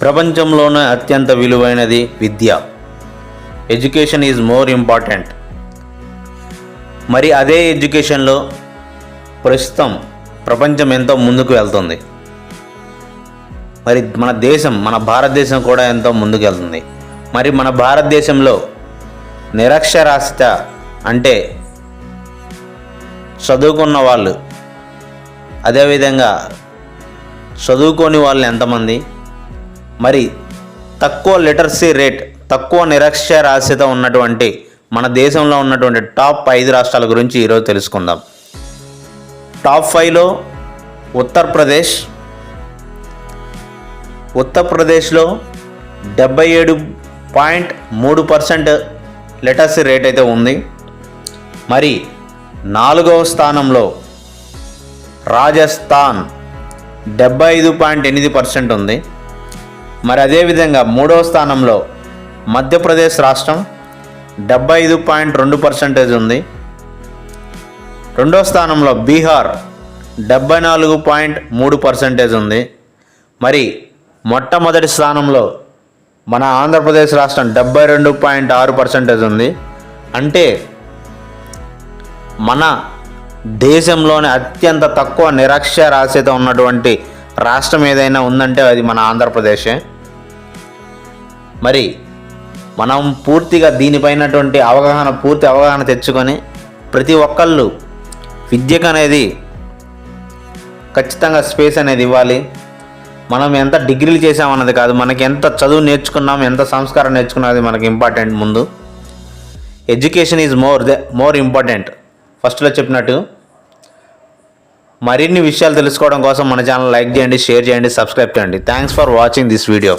ప్రపంచంలోనే అత్యంత విలువైనది విద్య. Education is more important. మరి అదే ఎడ్యుకేషన్లో ప్రస్తుతం ప్రపంచం ఎంతో ముందుకు వెళ్తుంది. మరి మన భారతదేశం కూడా ఎంతో ముందుకు వెళ్తుంది. మరి మన భారతదేశంలో నిరక్షరాస్యత అంటే చదువుకున్న వాళ్ళు, అదేవిధంగా చదువుకోని వాళ్ళు ఎంతమంది, మరి తక్కువ లిటరసీ రేట్, తక్కువ నిరక్షరాస్యత ఉన్నటువంటి మన దేశంలో ఉన్నటువంటి టాప్ 5 రాష్ట్రాల గురించి ఈరోజు తెలుసుకుందాం. టాప్ 5లో ఉత్తరప్రదేశ్లో 77.3% లిటరసీ రేట్ అయితే ఉంది. మరి 4వ స్థానంలో రాజస్థాన్ 75.8% ఉంది. మరి అదేవిధంగా 3వ స్థానంలో మధ్యప్రదేశ్ రాష్ట్రం 75.2% ఉంది. 2వ స్థానంలో బీహార్ 74.3% ఉంది. మరి మొట్టమొదటి స్థానంలో మన ఆంధ్రప్రదేశ్ రాష్ట్రం 72.6% ఉంది. అంటే మన దేశంలోనే అత్యంత తక్కువ నిరక్షరాస్యత ఉన్నటువంటి రాష్ట్రం ఏదైనా ఉందంటే అది మన ఆంధ్రప్రదేశే. మరి మనం పూర్తిగా దీనిపైనటువంటి పూర్తి అవగాహన తెచ్చుకొని ప్రతి ఒక్కళ్ళు విద్యకు అనేది ఖచ్చితంగా స్పేస్ అనేది ఇవ్వాలి. మనం ఎంత డిగ్రీలు చేసామన్నది కాదు, మనకి ఎంత చదువు నేర్చుకున్నాం, ఎంత సంస్కారం నేర్చుకున్నది మనకి ఇంపార్టెంట్. ముందు ఎడ్యుకేషన్ ఈజ్ మోర్ ఇంపార్టెంట్. ఫస్ట్లో చెప్పినట్టు మరిన్ని విషయాలు తెలుసుకోవడం కోసం మన ఛానల్ లైక్ చేయండి, షేర్ చేయండి, సబ్స్క్రైబ్ చేయండి. Thanks for watching this video.